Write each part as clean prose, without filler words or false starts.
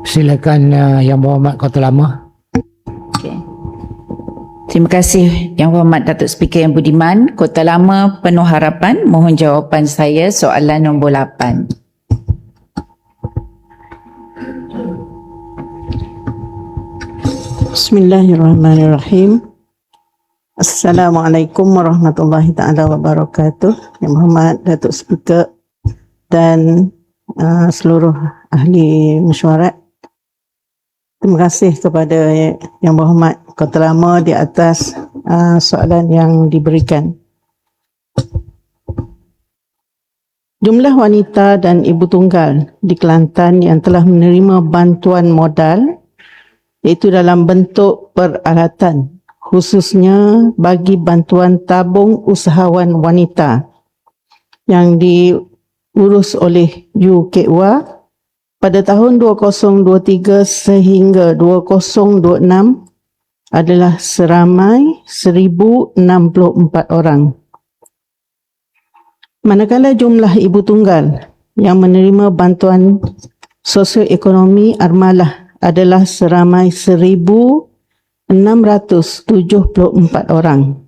Silakan Yang Berhormat Kota Lama. Okay. Terima kasih Yang Berhormat Datuk Speaker Yang Budiman. Kota Lama Penuh Harapan, mohon jawapan saya soalan nombor 8. Bismillahirrahmanirrahim. Assalamualaikum warahmatullahi taala wabarakatuh. Yang Berhormat Datuk Speaker dan seluruh ahli mesyuarat. Terima kasih kepada Yang Berhormat Kota Lama di atas soalan yang diberikan. Jumlah wanita dan ibu tunggal di Kelantan yang telah menerima bantuan modal iaitu dalam bentuk peralatan, khususnya bagi bantuan tabung usahawan wanita yang diurus oleh UKWA pada tahun 2023 sehingga 2026 adalah seramai 1,064 orang. Manakala jumlah ibu tunggal yang menerima bantuan sosioekonomi armalah adalah seramai 1,674 orang.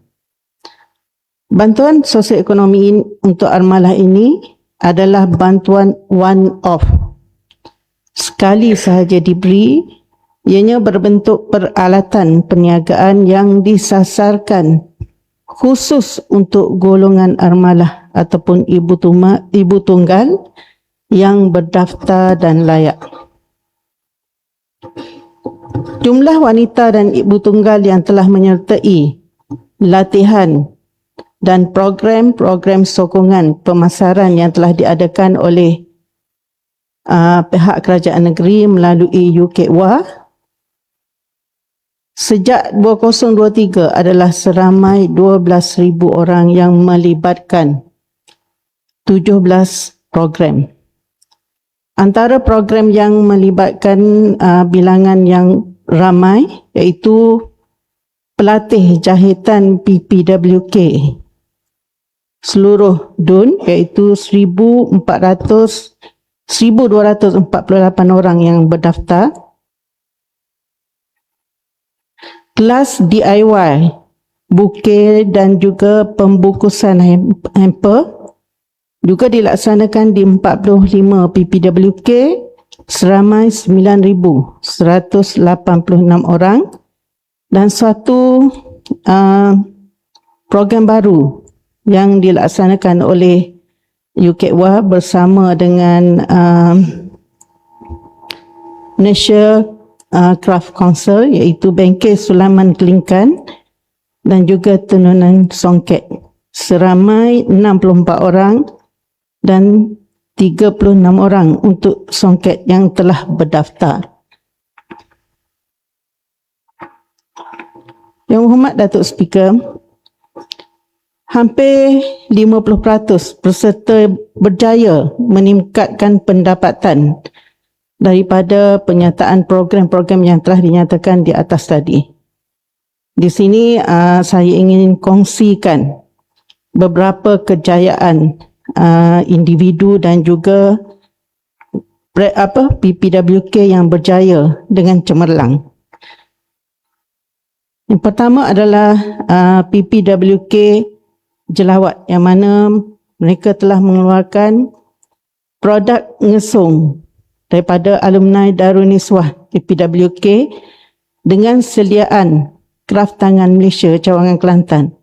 Bantuan sosioekonomi untuk armalah ini adalah bantuan one-off. Sekali sahaja diberi, ianya berbentuk peralatan perniagaan yang disasarkan khusus untuk golongan armalah ataupun ibu tunggal yang berdaftar dan layak. Jumlah wanita dan ibu tunggal yang telah menyertai latihan dan program-program sokongan pemasaran yang telah diadakan oleh pihak kerajaan negeri melalui UKWA sejak 2023 adalah seramai 12,000 orang yang melibatkan 17 program. Antara program yang melibatkan bilangan yang ramai iaitu pelatih jahitan PPWK seluruh DUN iaitu 1,248 orang yang berdaftar. Kelas DIY, bukit dan juga pembukusan hamper juga dilaksanakan di 45 PPWK seramai 9,186 orang dan suatu program baru yang dilaksanakan oleh UKWA bersama dengan National Craft Council iaitu Bengkel Sulaiman Kelingkan dan juga Tenunan Songket seramai 64 orang dan 36 orang untuk songket yang telah berdaftar. Yang Berhormat Datuk Speaker, hampir 50% peserta berjaya meningkatkan pendapatan daripada penyataan program-program yang telah dinyatakan di atas tadi. Di sini saya ingin kongsikan beberapa kejayaan individu dan juga PPWK yang berjaya dengan cemerlang. Yang pertama adalah PPWK Jelawat yang mana mereka telah mengeluarkan produk ngesong daripada alumni Darul Niswah PPWK dengan sediaan kraf tangan Malaysia cawangan Kelantan.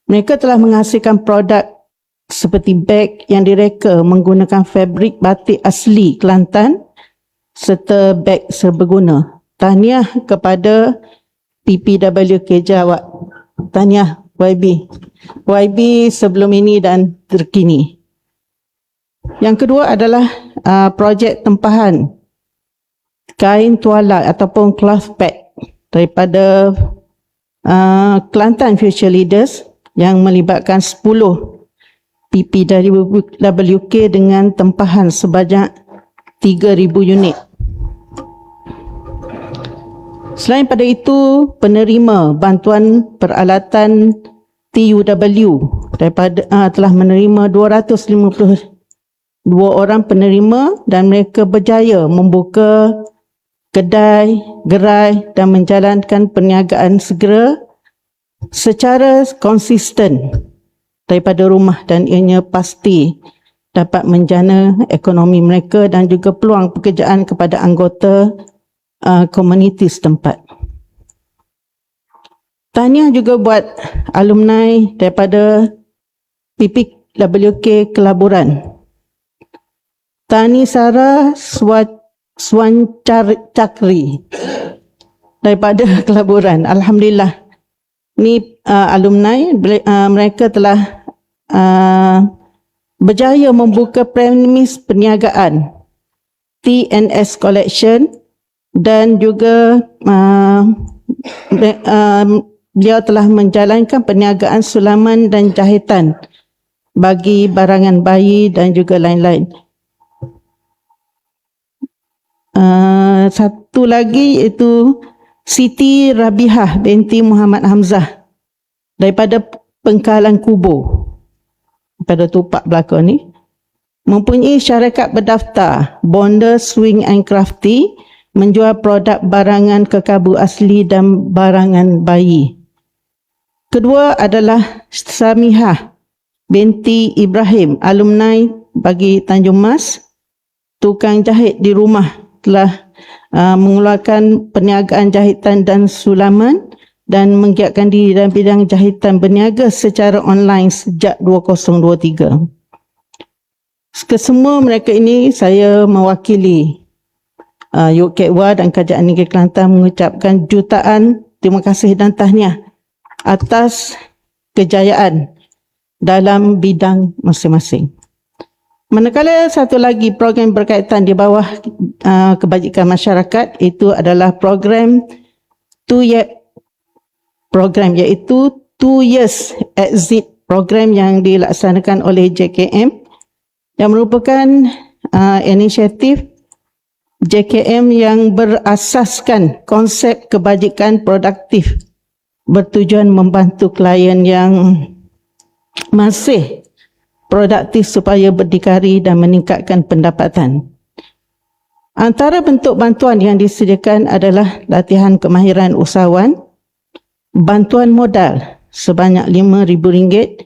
Mereka telah menghasilkan produk seperti beg yang direka menggunakan fabrik batik asli Kelantan serta beg serbaguna. Tahniah kepada PPWK Jelawat. Tahniah YB sebelum ini dan terkini. Yang kedua adalah projek tempahan kain tuala ataupun cloth bag daripada Kelantan Future Leaders yang melibatkan 10 PPWK dengan tempahan sebanyak 3,000 unit. Selain pada itu, penerima bantuan peralatan TUW daripada telah menerima 252 orang penerima dan mereka berjaya membuka kedai, gerai dan menjalankan perniagaan segera secara konsisten daripada rumah dan ianya pasti dapat menjana ekonomi mereka dan juga peluang pekerjaan kepada anggota komuniti setempat. Tahniah juga buat alumni daripada PPWK Kelaburan. Tani Sarah Swancakri daripada Kelaburan. Alhamdulillah. Ni alumni, mereka telah berjaya membuka premis perniagaan TNS Collection dan juga beliau telah menjalankan perniagaan sulaman dan jahitan bagi barangan bayi dan juga lain-lain. Satu lagi iaitu Siti Rabihah binti Muhammad Hamzah daripada Pengkalan Kubo, pada Tupak belakang ni, mempunyai syarikat berdaftar Bonda Swing and Crafty, menjual produk barangan kekabu asli dan barangan bayi. Kedua adalah Samihah binti Ibrahim, alumni bagi Tanjung Mas, tukang jahit di rumah, telah mengeluarkan perniagaan jahitan dan sulaman dan menggiatkan diri dalam bidang jahitan berniaga secara online sejak 2023. Kesemua mereka ini saya mewakili UKWA dan Kerajaan Negeri Kelantan mengucapkan jutaan terima kasih dan tahniah atas kejayaan dalam bidang masing-masing. Manakala satu lagi program berkaitan di bawah kebajikan masyarakat, itu adalah program 2 year program, iaitu 2 years exit program yang dilaksanakan oleh JKM yang merupakan inisiatif JKM yang berasaskan konsep kebajikan produktif bertujuan membantu klien yang masih produktif supaya berdikari dan meningkatkan pendapatan. Antara bentuk bantuan yang disediakan adalah latihan kemahiran usahawan, bantuan modal sebanyak RM5,000,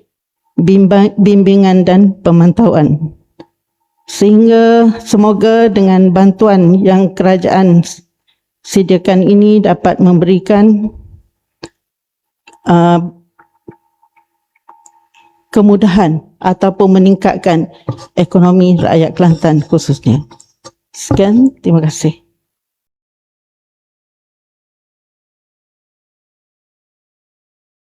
bimbingan dan pemantauan. Sehingga semoga dengan bantuan yang kerajaan sediakan ini dapat memberikan kemudahan ataupun meningkatkan ekonomi rakyat Kelantan khususnya. Sekian, terima kasih.